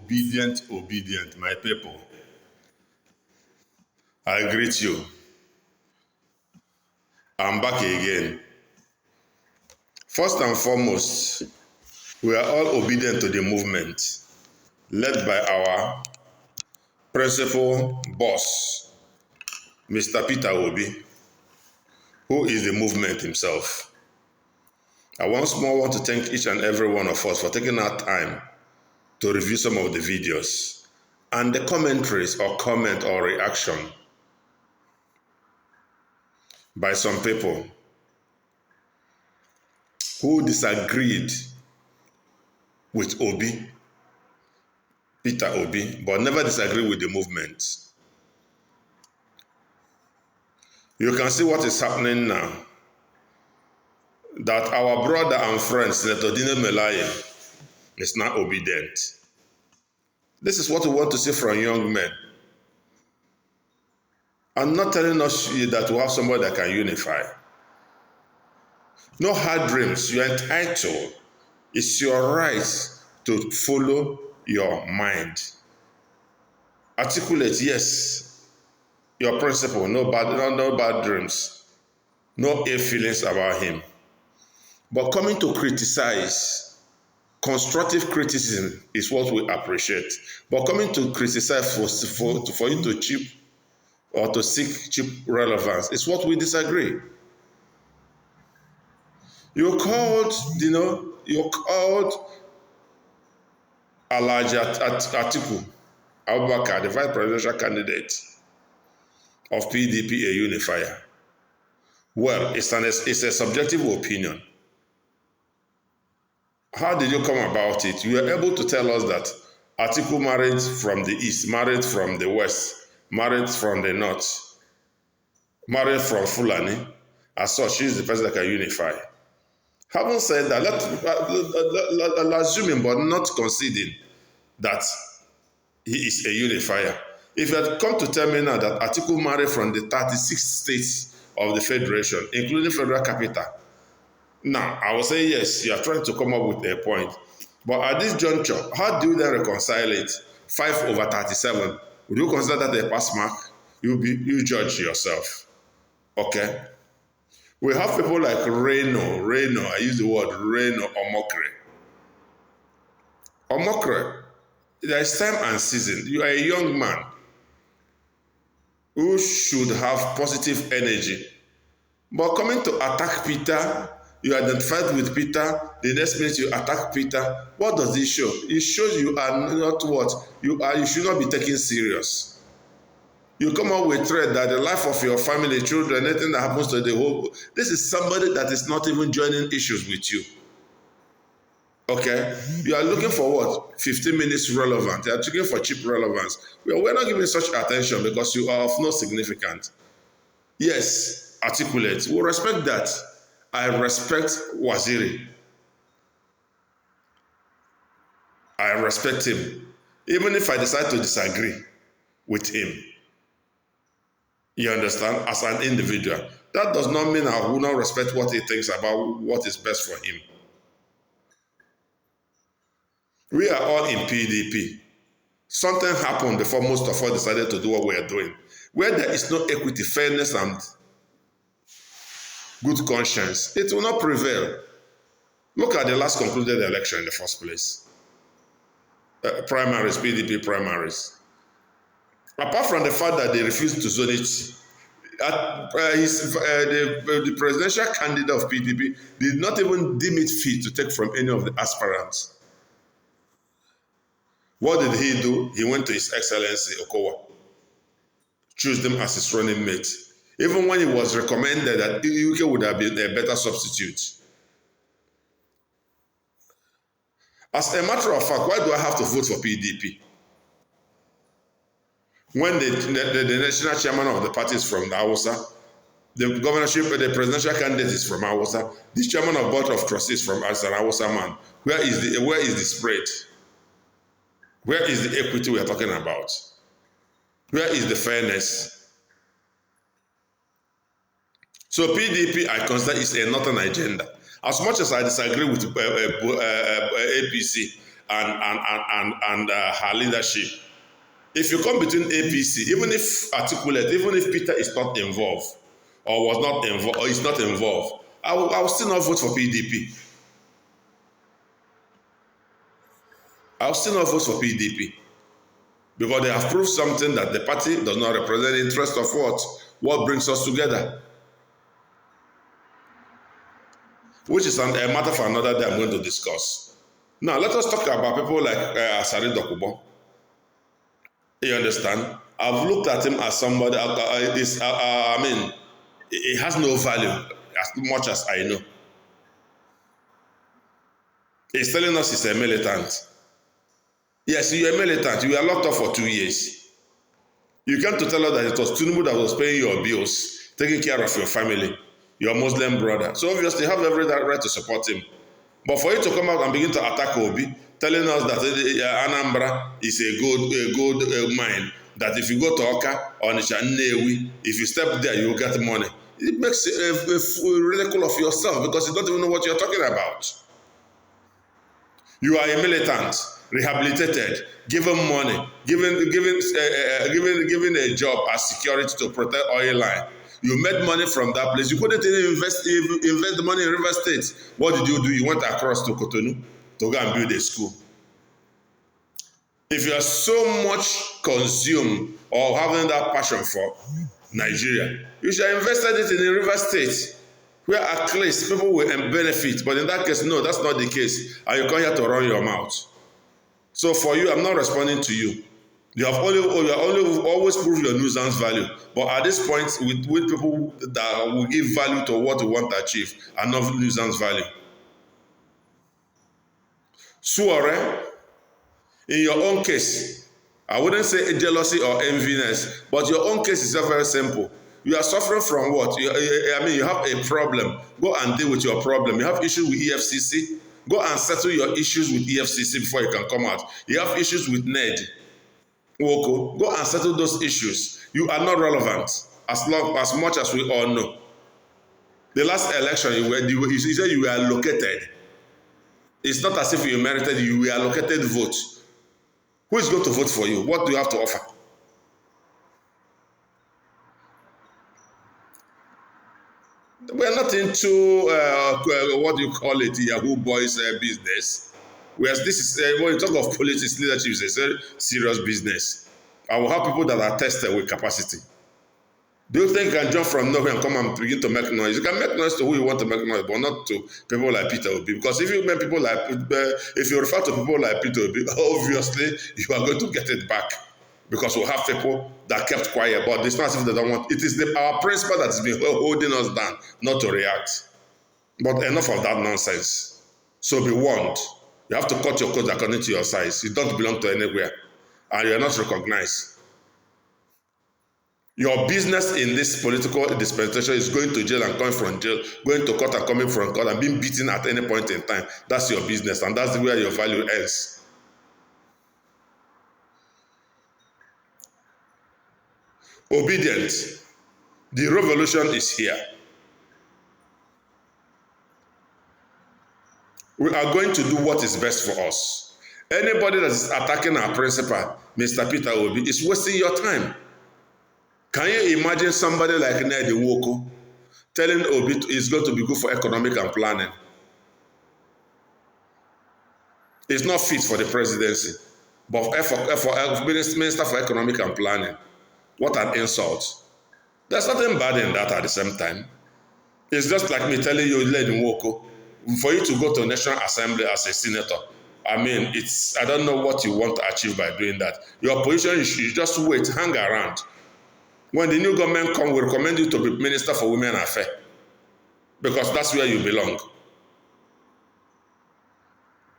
obedient, my people. I greet you. I'm back again. First and foremost, we are all obedient to the movement led by our principal boss, Mr. Peter Obi, who is the movement himself. I once more want to thank each and every one of us for taking our time to review some of the videos and the commentaries or comment or reaction by some people who disagreed with Obi, Peter Obi, but never disagreed with the movement. You can see what is happening now. That our brother and friend, Senator Dino Melaye, is not obedient. This is what we want to see from young men. I'm not telling us that we have somebody that can unify. No hard dreams. You're entitled. It's your right to follow your mind. Articulate, yes, your principle. No bad dreams. No ill feelings about him. But coming to criticize, constructive criticism is what we appreciate. But coming to criticize for you to cheap or to seek cheap relevance is what we disagree. You called Alhaji Atiku Abubakar, the vice presidential candidate of PDP, a unifier. Well, it's a subjective opinion. How did you come about it? You were able to tell us that Atiku married from the east, married from the west, married from the north, married from Fulani. As such, she is the person that can unify. Having said that, let's assuming but not conceding that he is a unifier. If you had come to tell me now that Atiku married from the 36 states of the federation, including federal capital, now I will say yes, you are trying to come up with a point. But at this juncture, how do you then reconcile it? 5/37. Would you consider that a pass mark? You judge yourself. Okay? We have people like Reno, I use the word Reno Omokre. There is time and season. You are a young man who should have positive energy. But coming to attack Peter, you identified with Peter, the next minute you attack Peter, what does this show? It shows you are not what? You should not be taken serious. You come up with threat that the life of your family, children, anything that happens to the whole, this is somebody that is not even joining issues with you. Okay? You are looking for what? 15 minutes relevant. You are looking for cheap relevance. We're not giving such attention because you are of no significance. Yes, articulate. We respect that. I respect Waziri. I respect him. Even if I decide to disagree with him. You understand? As an individual. That does not mean I will not respect what he thinks about what is best for him. We are all in PDP. Something happened before most of us decided to do what we are doing. Where there is no equity, fairness, and good conscience, it will not prevail. Look at the last concluded election in the first place. Primaries, PDP primaries. Apart from the fact that they refused to zone it, the presidential candidate of PDP did not even deem it fit to take from any of the aspirants. What did he do? He went to His Excellency Okowa, choose them as his running mate. Even when it was recommended that UK would have been a better substitute. As a matter of fact, why do I have to vote for PDP? When the national chairman of the party is from the Hausa, the governorship, the presidential candidate is from Hausa, the chairman of board of trustees from an Hausa man. Where is the spread? Where is the equity we are talking about? Where is the fairness? So PDP, I consider, is a northern agenda. As much as I disagree with APC, and her leadership. If you come between APC, even if articulate, even if Peter is not involved or was not involved or is not involved, I will still not vote for PDP. I will still not vote for PDP because they have proved something that the party does not represent the interest of what brings us together, which is a matter for another day I'm going to discuss. Now, let us talk about people like Asari Dokubo. You understand? I've looked at him as somebody, I mean, it has no value as much as I know. He's telling us he's a militant. Yes, you're a militant. You were locked up for 2 years. You came to tell us that it was Tinubu that was paying your bills, taking care of your family, your Muslim brother. So obviously you have every right to support him. But for you to come out and begin to attack Obi, telling us that Anambra is a good mine, that if you go to Oka or Nnewi, if you step there, you will get money. It makes a ridicule of yourself because you don't even know what you're talking about. You are a militant, rehabilitated, given money, given a job as security to protect oil line. You made money from that place. You couldn't even invest the money in River State. What did you do? You went across to Cotonou to go and build a school. If you are so much consumed or having that passion for Nigeria, you should have invested it in the River State, where at least people will benefit. But in that case, no, that's not the case. And you come here to run your mouth. So for you, I'm not responding to you. You have always proved your nuisance value. But at this point, with people that will give value to what we want to achieve and not nuisance value. Suore, in your own case, I wouldn't say jealousy or enviness, but your own case is very simple. You are suffering from what? You have a problem. Go and deal with your problem. You have issues with EFCC. Go and settle your issues with EFCC before you can come out. You have issues with NED. Woko. Go and settle those issues. You are not relevant as much as we all know. The last election, you said you were allocated. It's not as if you merited, you were allocated vote. Who is going to vote for you? What do you have to offer? We're not into what do you call it, Yahoo Boys business. Whereas this is, when you talk of politics, leadership is a very serious business. I will have people that are tested with capacity. Do you think you can jump from nowhere and come and begin to make noise? You can make noise to who you want to make noise, but not to people like Peter Obi. Because if you refer to people like Peter Obi, obviously you are going to get it back. Because we'll have people that kept quiet, but it's not as if they don't want. It is our principle that has been holding us down, not to react. But enough of that nonsense. So be warned. You have to cut your coat according to your size. You don't belong to anywhere. And you are not recognized. Your business in this political dispensation is going to jail and coming from jail, going to court and coming from court and being beaten at any point in time. That's your business, and that's where your value ends. Obedience. The revolution is here. We are going to do what is best for us. Anybody that is attacking our principal, Mr. Peter Obi, is wasting your time. Can you imagine somebody like Ned Nwoko telling Obi it's going to be good for economic and planning? It's not fit for the presidency, but for Minister for Economic and Planning. What an insult. There's nothing bad in that at the same time. It's just like me telling you, Ned Nwoko, for you to go to National Assembly as a senator. I mean, I don't know what you want to achieve by doing that. Your position, you just wait, hang around. When the new government comes, we recommend you to be Minister for Women Affairs because that's where you belong.